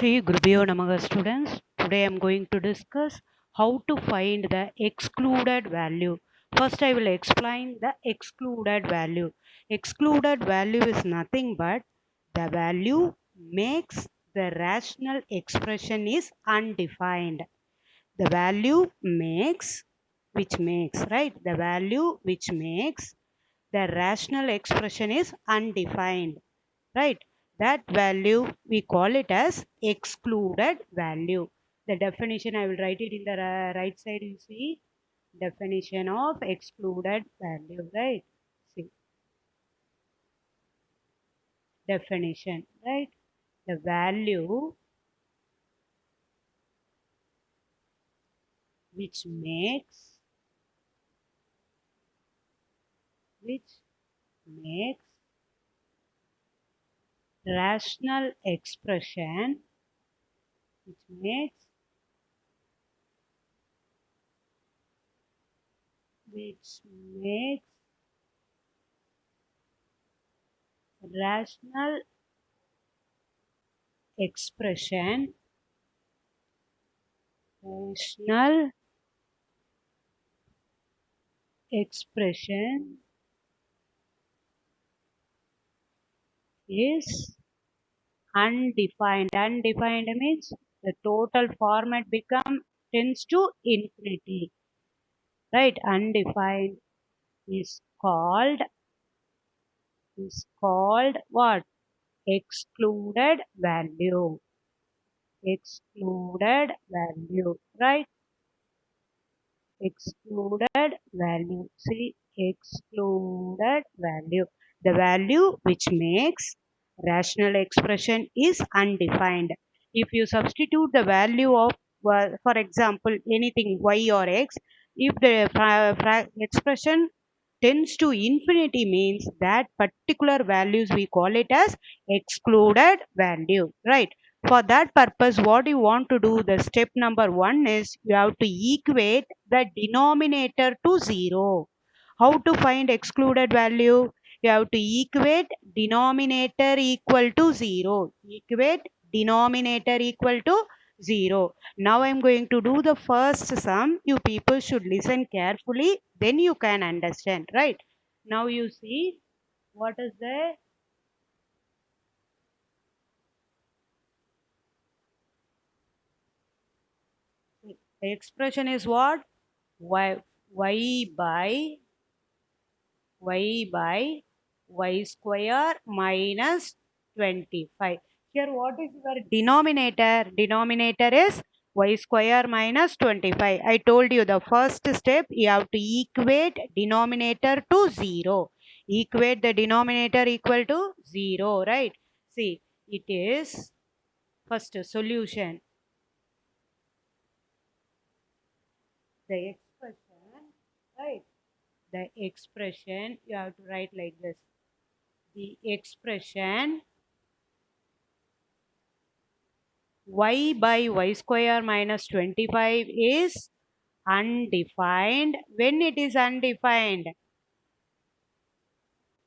Shri Gurubhyo Namaha students. Today I am going to discuss how to find the excluded value. First I will explain the excluded value. Excluded value is nothing but the value makes the rational expression is undefined. The value makes right? The value which makes the rational expression is undefined, right? That value we call it as excluded value. The definition I will write it in the right side. You see definition of excluded value, right? See definition, right? The value which makes rational expression which makes rational expression rational expression is undefined. Undefined means the total format become tends to infinity, right? Undefined is called what? Excluded value. Excluded value, right? Excluded value. See, excluded value. The value which makes rational expression is undefined. If you substitute the value of, for example, anything y or x, if the expression tends to infinity means that particular values we call it as excluded value, right? For that purpose, what you want to do, the step number one is you have to equate the denominator to 0. How to find excluded value? You have to equate denominator equal to 0. Equate denominator equal to 0. Now I am going to do the first sum. You people should listen carefully, then you can understand, right? Now you see what is the expression is what? Y by y square minus 25. Here what is your denominator? Denominator is y square minus 25. I told you the first step you have to equate denominator to 0. Equate the denominator equal to 0, right? See, it is first solution. The expression, right? The expression you have to write like this. The expression y by y square minus 25 is undefined. When it is undefined,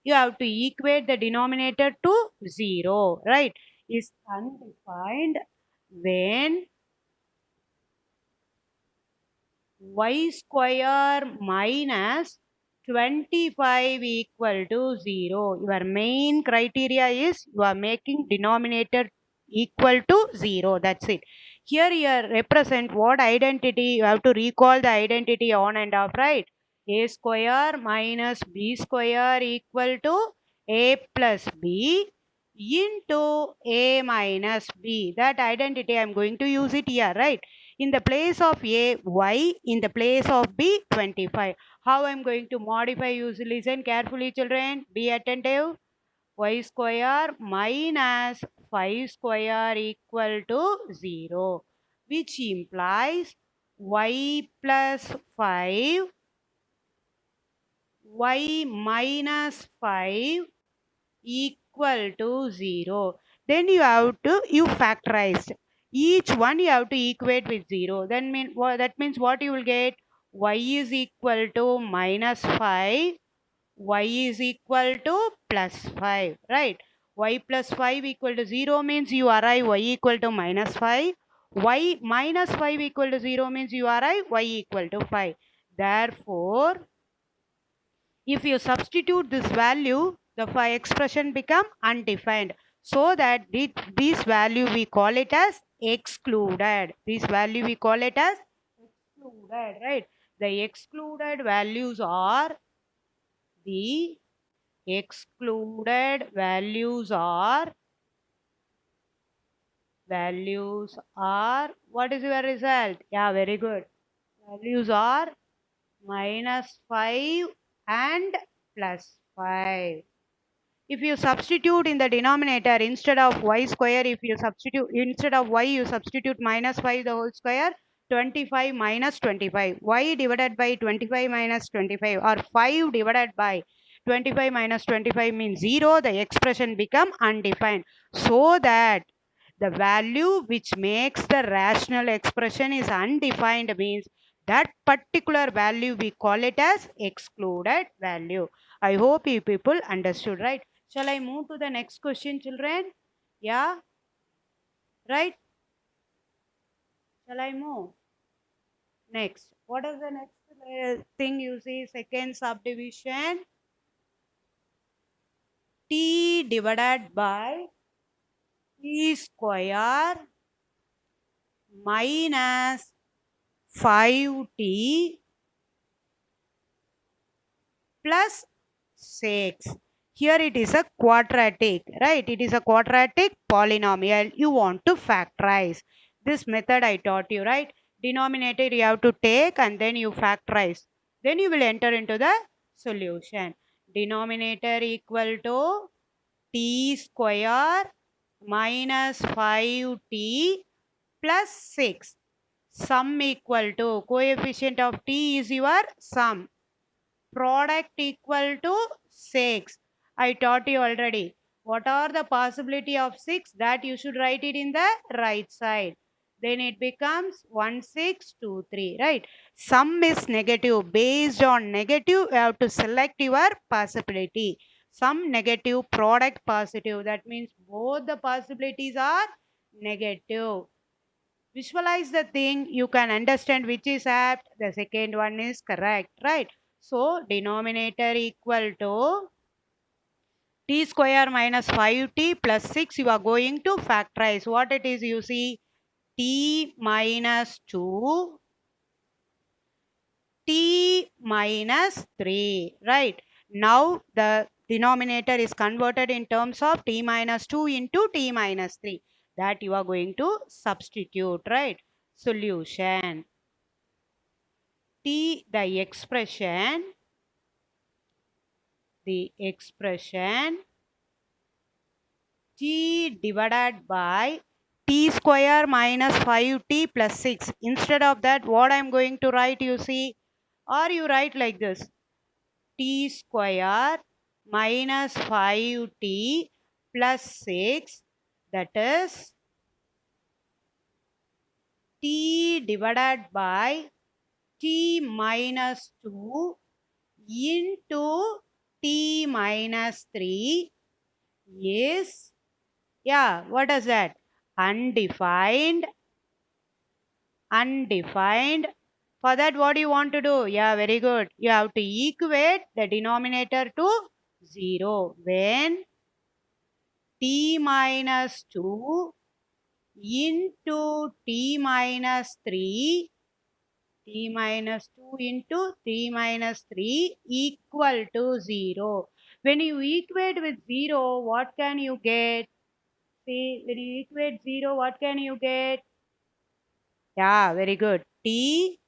you have to equate the denominator to 0, right? Is undefined when y square minus 25 equal to 0. Your main criteria is you are making denominator equal to 0. That's it. Here you represent what identity? You have to recall the identity on and off, right? A square minus b square equal to a plus b into a minus b. That identity I am going to use it here, right? In the place of a, y, in the place of b, 25. How I am going to modify? You listen carefully, children. Be attentive. Y square minus 5 square equal to 0, which implies y plus 5, y minus 5 equal to 0. Then you factorize each one, you have to equate with 0. Then that means what you will get? Y is equal to minus 5, y is equal to plus 5, right? y plus 5 equal to 0 means you arrive y equal to minus 5. Y minus 5 equal to 0 means you arrive y equal to 5. Therefore, if you substitute this value, the expression become undefined. So that this value we call it as excluded. This value we call it as excluded, right? The excluded values are the excluded values are what is your result? Yeah, very good. Values are minus 5 and plus 5. If you substitute in the denominator instead of y square, if you substitute instead of y, you substitute minus 5 the whole square, 25 minus 25. Y divided by 25 minus 25 or 5 divided by 25 minus 25 means 0. The expression become undefined. So that the value which makes the rational expression is undefined means that particular value we call it as excluded value. I hope you people understood, right? Shall I move to the next question, children? Yeah, right? Shall I move? Next. What is the next thing you see? Second subdivision. T divided by T square minus 5T plus 6. Here it is a quadratic, right? It is a quadratic polynomial. You want to factorize. This method I taught you, right? Denominator you have to take and then you factorize. Then you will enter into the solution. Denominator equal to t square minus 5t plus 6. Sum equal to coefficient of t is your sum. Product equal to 6. I taught you already. What are the possibility of 6? That you should write it in the right side. Then it becomes 1, 6, 2, 3. Right? Sum is negative. Based on negative, you have to select your possibility. Sum negative, product positive. That means both the possibilities are negative. Visualize the thing, you can understand which is apt, the second one is correct, right? So denominator equal to t square minus 5t plus 6, you are going to factorize. What it is, you see, t minus 2, t minus 3, right? Now the denominator is converted in terms of t minus 2 into t minus 3. That you are going to substitute, right? Solution. The expression t divided by t square minus 5t plus 6. Instead of that, what I'm going to write, you see, or you write like this, t square minus 5t plus 6, that is t divided by t minus 2 into t minus 3 is, yeah, what is that? Undefined. For that, what do you want to do? Yeah, very good. You have to equate the denominator to 0 when t minus 2 into t minus 3, t minus 2 into t minus 3 equal to 0. When you equate with 0, what can you get? See, when you equate 0, what can you get? Yeah, very good. T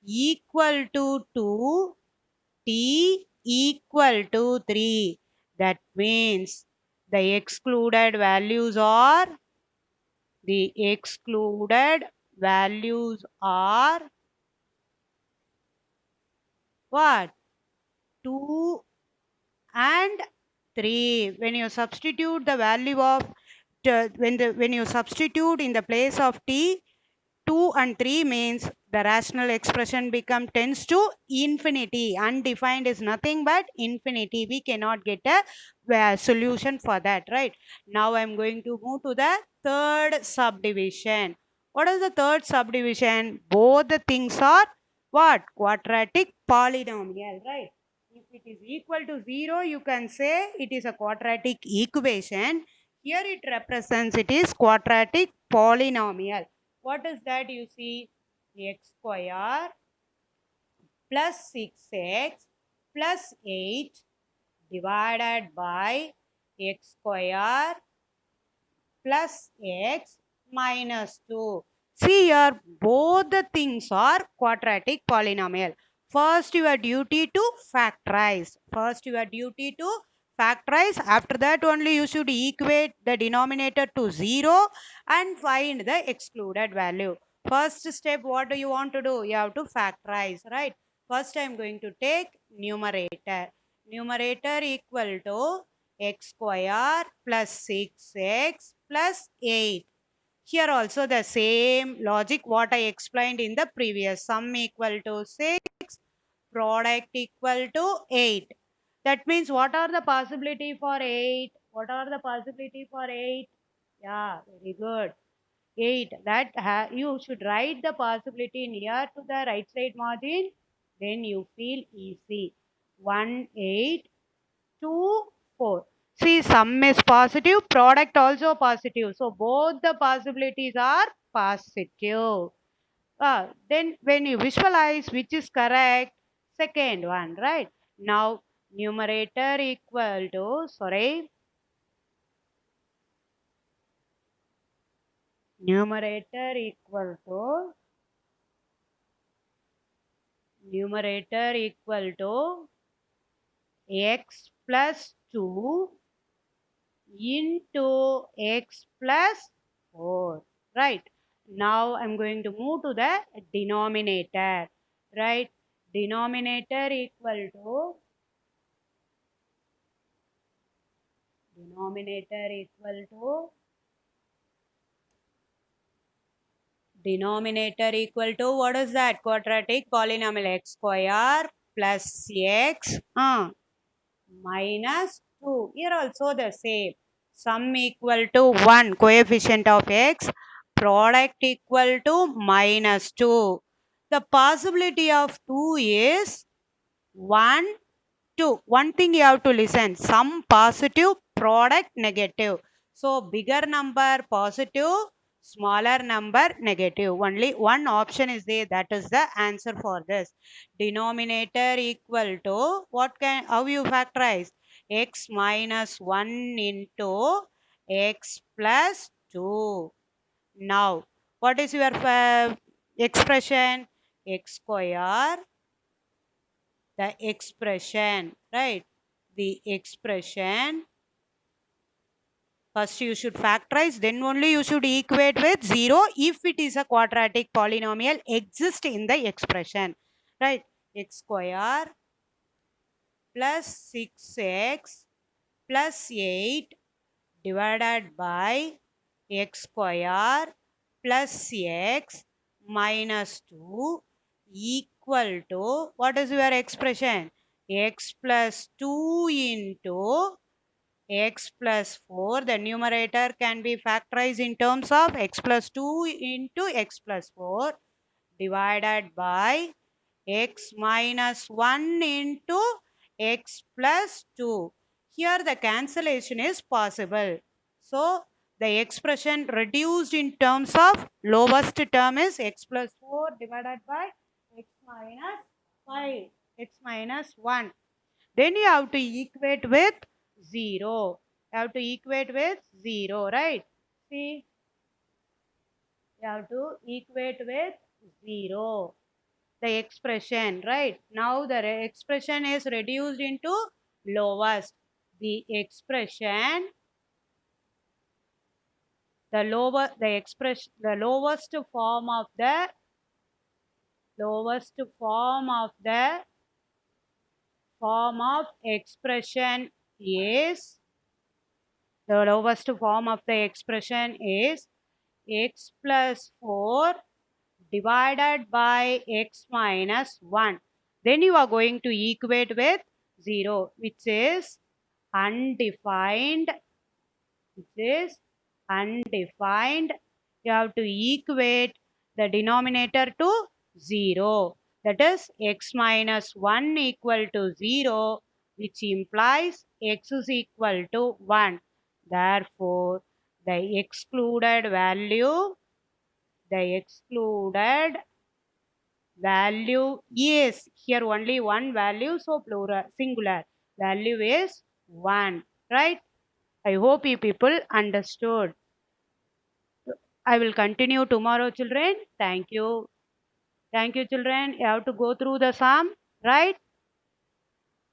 equal to 2, t equal to 3. That means the excluded values are what? 2 and 3. When you substitute the value of when you substitute in the place of t, 2 and 3 means the rational expression become tends to infinity. Undefined is nothing but infinity. We cannot get a solution for that, right? Now I'm going to move to the third subdivision. What is the third subdivision? Both the things are what? Quadratic polynomial, right? If it is equal to 0, you can say it is a quadratic equation. Here it represents it is quadratic polynomial. What is that? You see, x square plus 6x plus 8 divided by x square plus x minus 2. See here, both the things are quadratic polynomial. First, your duty to factorize. First, your duty to factorize. After that, only you should equate the denominator to 0 and find the excluded value. First step, what do you want to do? You have to factorize, right? First, I am going to take numerator. Numerator equal to x square plus 6x plus 8. Here also the same logic what I explained in the previous. Sum equal to 6, product equal to 8. That means what are the possibility for 8? What are the possibility for 8? Yeah, very good. 8. That you should write the possibility near to the right side margin. Then you feel easy. 1, 8, 2, 4. See, sum is positive, product also positive. So both the possibilities are positive. Then when you visualize which is correct, second one, right? Now numerator equal to, sorry, numerator equal to, numerator equal to x plus 2 into x plus 4, right? Now I'm going to move to the denominator, right? Denominator equal to, denominator equal to, denominator equal to, what is that? Quadratic polynomial x square plus x minus 2. Here also the same. Sum equal to 1, coefficient of x, product equal to minus 2. The possibility of 2 is 1, 2. One thing you have to listen, some positive, product negative. So bigger number positive, smaller number negative. Only one option is there, that is the answer for this. Denominator equal to, what can, how you factorize? X minus 1 into x plus 2. Now, what is your expression? X square, the expression, right? The expression, first you should factorize, then only you should equate with 0 if it is a quadratic polynomial exist in the expression, right? X square plus 6x plus 8 divided by x square plus x minus 2 equal to, what is your expression? X plus 2 into x plus 4. The numerator can be factorized in terms of x plus 2 into x plus 4 divided by x minus 1 into x plus 2. Here the cancellation is possible. So the expression reduced in terms of lowest term is x plus 4 divided by x minus 5, x minus 1. Then you have to equate with 0. You have to equate with 0, right? See, you have to equate with 0. The expression, right? Now the expression is reduced into lowest. The expression, the lower, the expression, the lowest form of the, lowest form of expression is, the lowest form of the expression is x plus 4 divided by x minus 1. Then you are going to equate with 0, which is undefined, which is undefined. You have to equate the denominator to 0. That is x minus 1 equal to 0, which implies x is equal to 1. Therefore, the excluded value is here only one value, so plural, singular. Value is 1, right? I hope you people understood. I will continue tomorrow, children. Thank you. Thank you, children. You have to go through the sum, right?